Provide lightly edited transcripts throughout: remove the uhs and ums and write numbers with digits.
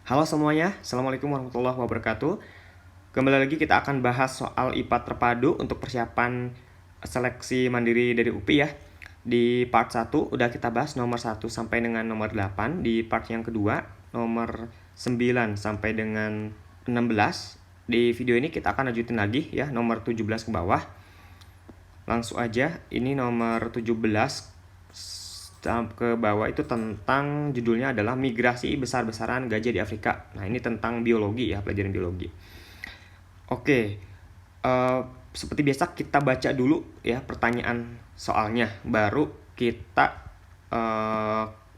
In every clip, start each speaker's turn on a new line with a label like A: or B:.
A: Halo semuanya, Assalamualaikum warahmatullahi wabarakatuh. Kembali lagi kita akan bahas soal IPA terpadu untuk persiapan seleksi mandiri dari UPI ya. Di part 1 udah kita bahas nomor 1 sampai dengan nomor 8. Di part yang kedua, nomor 9 sampai dengan 16. Di video ini kita akan lanjutin lagi ya, nomor 17 ke bawah. Langsung aja, ini nomor 17 ke bawah itu tentang judulnya adalah migrasi besar-besaran gajah di Afrika. Nah, ini tentang biologi ya, pelajaran biologi. Oke, seperti biasa kita baca dulu ya pertanyaan soalnya, baru kita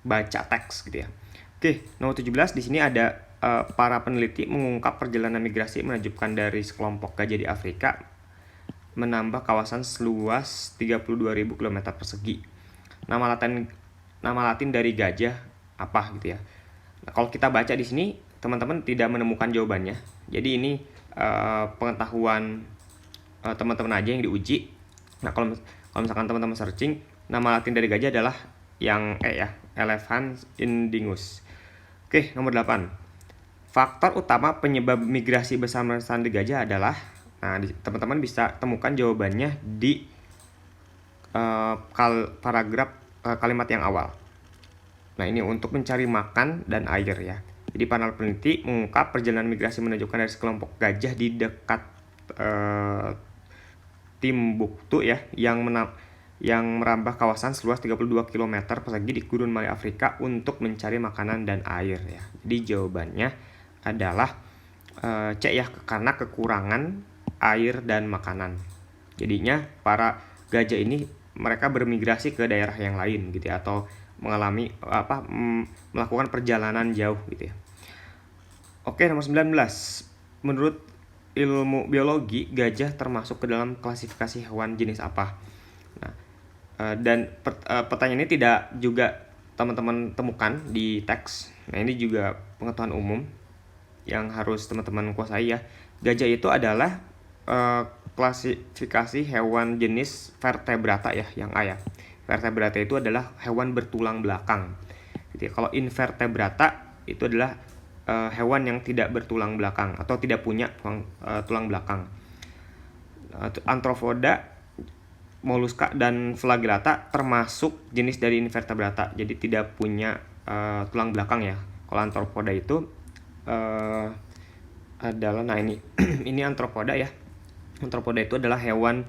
A: baca teks gitu ya. Oke, nomor 17 di sini ada para peneliti mengungkap perjalanan migrasi menakjubkan dari sekelompok gajah di Afrika menambah kawasan seluas 32.000 km persegi. Nama Latin dari gajah apa gitu ya. Nah, kalau kita baca di sini teman-teman tidak menemukan jawabannya. Jadi ini pengetahuan teman-teman aja yang diuji. Nah, kalau misalkan teman-teman searching, nama Latin dari gajah adalah yang ya, Elephants indingus. Oke, nomor 8. Faktor utama penyebab migrasi besar-besaran di gajah adalah, nah teman-teman bisa temukan jawabannya di paragraf kalimat yang awal. Nah, ini untuk mencari makan dan air ya. Jadi para peneliti mengungkap perjalanan migrasi menunjukkan dari sekelompok gajah di dekat Timbuktu ya, yang merambah kawasan seluas 32 km persegi di gurun Malaya Afrika untuk mencari makanan dan air ya. Jadi jawabannya adalah C ya, karena kekurangan air dan makanan. Jadinya para gajah ini mereka bermigrasi ke daerah yang lain gitu ya, atau melakukan perjalanan jauh gitu ya. Oke, nomor 19. Menurut ilmu biologi, gajah termasuk ke dalam klasifikasi hewan jenis apa? Nah, dan pertanyaan ini tidak juga teman-teman temukan di teks. Nah, ini juga pengetahuan umum yang harus teman-teman kuasai ya. Gajah itu adalah klasifikasi hewan jenis vertebrata ya, yang A ya. Vertebrata itu adalah hewan bertulang belakang. Jadi kalau invertebrata itu adalah hewan yang tidak bertulang belakang atau tidak punya tulang belakang. Arthropoda, Mollusca dan Flagellata termasuk jenis dari invertebrata. Jadi tidak punya tulang belakang ya. Kalau Arthropoda itu adalah, nah ini ini Arthropoda ya. Arthropoda itu adalah hewan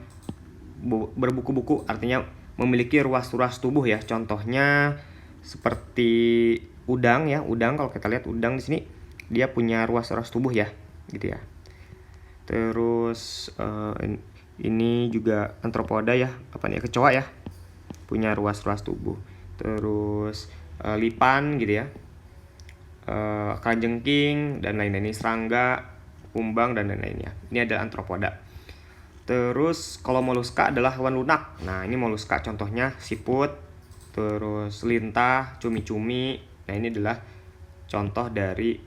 A: berbuku-buku, artinya memiliki ruas-ruas tubuh ya. Contohnya seperti udang ya. Udang, kalau kita lihat udang di sini dia punya ruas-ruas tubuh ya, gitu ya. Terus ini juga Arthropoda ya, apa nih, kecoa ya, punya ruas-ruas tubuh. Terus lipan gitu ya, kalajengking dan lain-lain, serangga, kumbang dan lain-lainnya. Ini adalah Arthropoda. Terus kalau Mollusca adalah hewan lunak. Nah, ini Mollusca contohnya siput, terus lintah, cumi-cumi. Nah, ini adalah contoh dari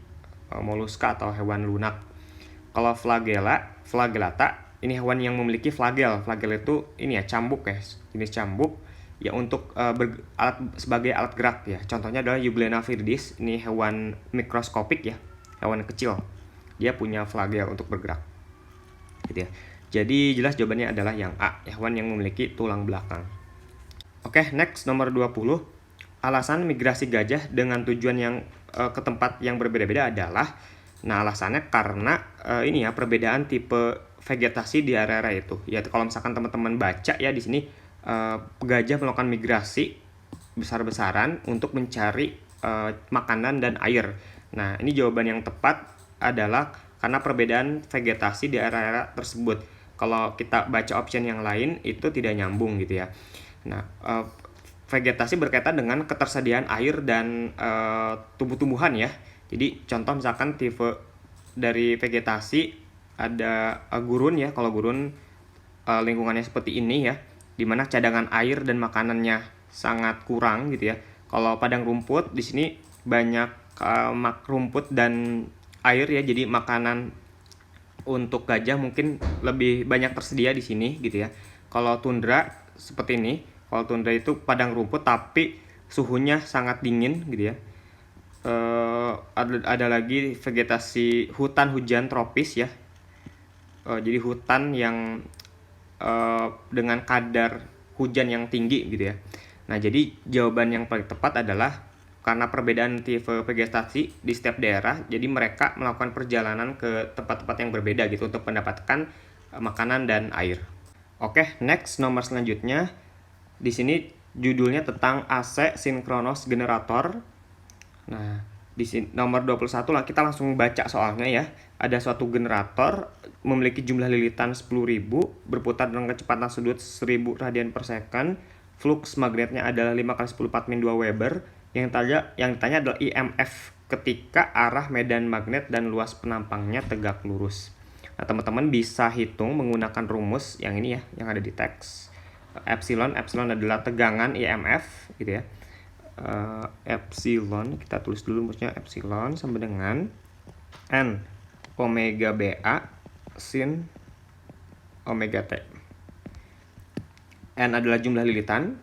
A: Mollusca atau hewan lunak. Kalau Flagellata, ini hewan yang memiliki flagel. Flagel itu ini ya, cambuk ya, jenis cambuk ya, untuk sebagai alat gerak ya. Contohnya adalah Euglena viridis. Ini hewan mikroskopik ya, hewan kecil. Dia punya flagel untuk bergerak. Gitu ya. Jadi jelas jawabannya adalah yang A, hewan yang memiliki tulang belakang. Oke, next nomor 20. Alasan migrasi gajah dengan tujuan yang ke tempat yang berbeda-beda adalah, nah alasannya karena ini ya, perbedaan tipe vegetasi di area-area itu. Ya, kalau misalkan teman-teman baca ya di sini, gajah melakukan migrasi besar-besaran untuk mencari makanan dan air. Nah, ini jawaban yang tepat adalah karena perbedaan vegetasi di area-area tersebut. Kalau kita baca option yang lain itu tidak nyambung gitu ya. Nah, vegetasi berkaitan dengan ketersediaan air dan tumbuh-tumbuhan ya. Jadi contoh misalkan tipe dari vegetasi ada gurun ya. Kalau gurun lingkungannya seperti ini ya, dimana cadangan air dan makanannya sangat kurang gitu ya. Kalau padang rumput di sini banyak rumput dan air ya, jadi makanan untuk gajah mungkin lebih banyak tersedia di sini gitu ya. Kalau tundra seperti ini, kalau tundra itu padang rumput tapi suhunya sangat dingin gitu ya. ada lagi vegetasi hutan hujan tropis ya. Jadi hutan yang dengan kadar hujan yang tinggi gitu ya. Nah, jadi jawaban yang paling tepat adalah karena perbedaan tipe vegetasi di setiap daerah, jadi mereka melakukan perjalanan ke tempat-tempat yang berbeda gitu untuk mendapatkan makanan dan air. Oke, next nomor selanjutnya. Di sini judulnya tentang AC sinkronos generator. Nah, di sini nomor 21 lah, kita langsung baca soalnya ya. Ada suatu generator memiliki jumlah lilitan 10.000, berputar dengan kecepatan sudut 1000 radian per second. Flux magnetnya adalah 5 kali 10 4 min 2 Weber. Yang ditanya adalah IMF ketika arah medan magnet dan luas penampangnya tegak lurus. Nah, teman-teman bisa hitung menggunakan rumus yang ini ya, yang ada di teks. Epsilon adalah tegangan IMF gitu ya. Epsilon, kita tulis dulu rumusnya. Epsilon sama dengan N omega BA sin omega T. N adalah jumlah lilitan,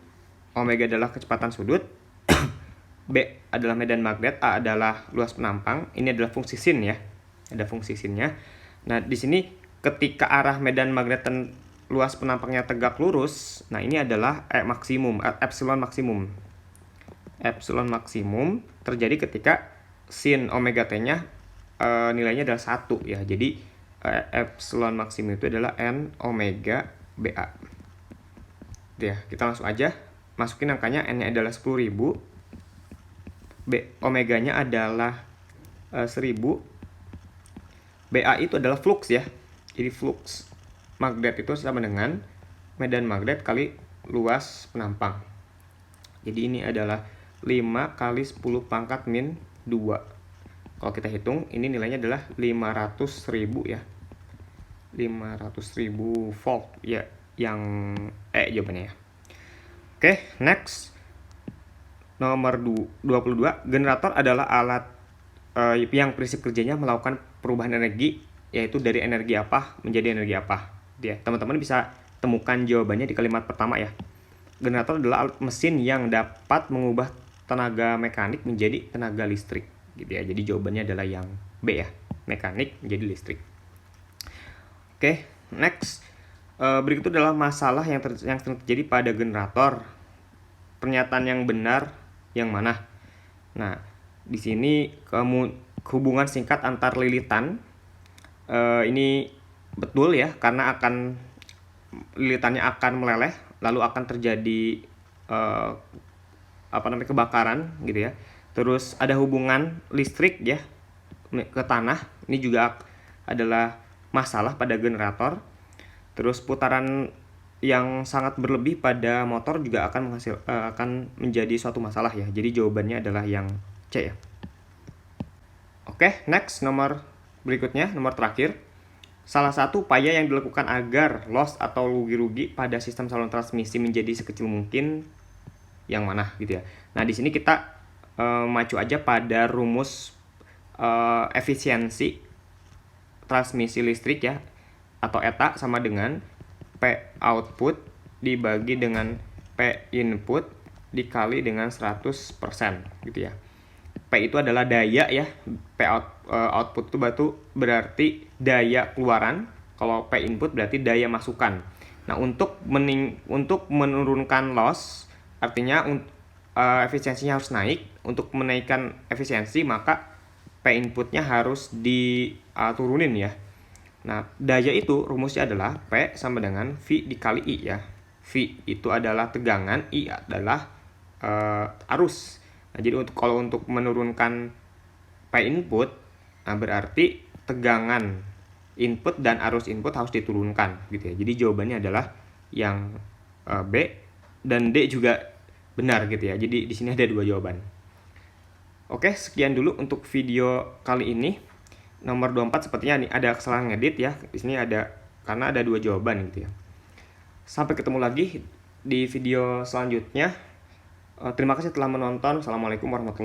A: omega adalah kecepatan sudut, B adalah medan magnet, A adalah luas penampang. Ini adalah fungsi sin ya. Ada fungsi sinnya. Nah, di sini ketika arah medan magnet dan luas penampangnya tegak lurus, nah ini adalah maksimum, epsilon maksimum. Epsilon maksimum terjadi ketika sin omega T-nya nilainya adalah 1 ya. Jadi epsilon maksimum itu adalah N omega BA. Ya, kita langsung aja masukin angkanya. N-nya adalah 10.000, B omeganya adalah 1000, BA itu adalah flux ya. Jadi flux magnet itu sama dengan medan magnet kali luas penampang. Jadi ini adalah 5 kali 10 pangkat min 2. Kalau kita hitung, ini nilainya adalah 500.000 ya. 500.000 volt ya, yang jawabannya ya. Oke, next. Nomor 22, generator adalah alat yang prinsip kerjanya melakukan perubahan energi, yaitu dari energi apa menjadi energi apa. Ya, teman-teman bisa temukan jawabannya di kalimat pertama ya. Generator adalah alat mesin yang dapat mengubah tenaga mekanik menjadi tenaga listrik gitu ya. Jadi jawabannya adalah yang B ya, mekanik menjadi listrik. Oke, next. Berikut adalah masalah yang terjadi pada generator. Pernyataan yang benar yang mana? Nah, di sini hubungan singkat antar lilitan ini betul ya, karena lilitannya akan meleleh, lalu akan terjadi kebakaran gitu ya. Terus ada hubungan listrik ya ke tanah, ini juga adalah masalah pada generator. Terus putaran yang sangat berlebih pada motor juga akan menjadi suatu masalah ya. Jadi jawabannya adalah yang C ya. Oke, next, nomor berikutnya, nomor terakhir. Salah satu upaya yang dilakukan agar loss atau rugi-rugi pada sistem saluran transmisi menjadi sekecil mungkin yang mana gitu ya. Nah, di sini kita macu aja pada rumus efisiensi transmisi listrik ya, atau ETA sama dengan P output dibagi dengan P input dikali dengan 100% gitu ya. P itu adalah daya ya. Output itu berarti daya keluaran. Kalau P input berarti daya masukan. Nah, untuk menurunkan loss, artinya efisiensinya harus naik. Untuk menaikkan efisiensi, maka P inputnya harus diturunin ya. Nah, daya itu rumusnya adalah P sama dengan V dikali I ya. V itu adalah tegangan, I adalah arus. Nah, jadi kalau untuk menurunkan P input, nah berarti tegangan input dan arus input harus diturunkan gitu ya. Jadi jawabannya adalah yang B, dan D juga benar gitu ya. Jadi di sini ada dua jawaban. Oke, sekian dulu untuk video kali ini. Nomor 24 sepertinya nih ada kesalahan ngedit ya. Di sini ada karena ada dua jawaban gitu ya. Sampai ketemu lagi di video selanjutnya. Terima kasih telah menonton. Assalamualaikum warahmatullahi wabarakatuh.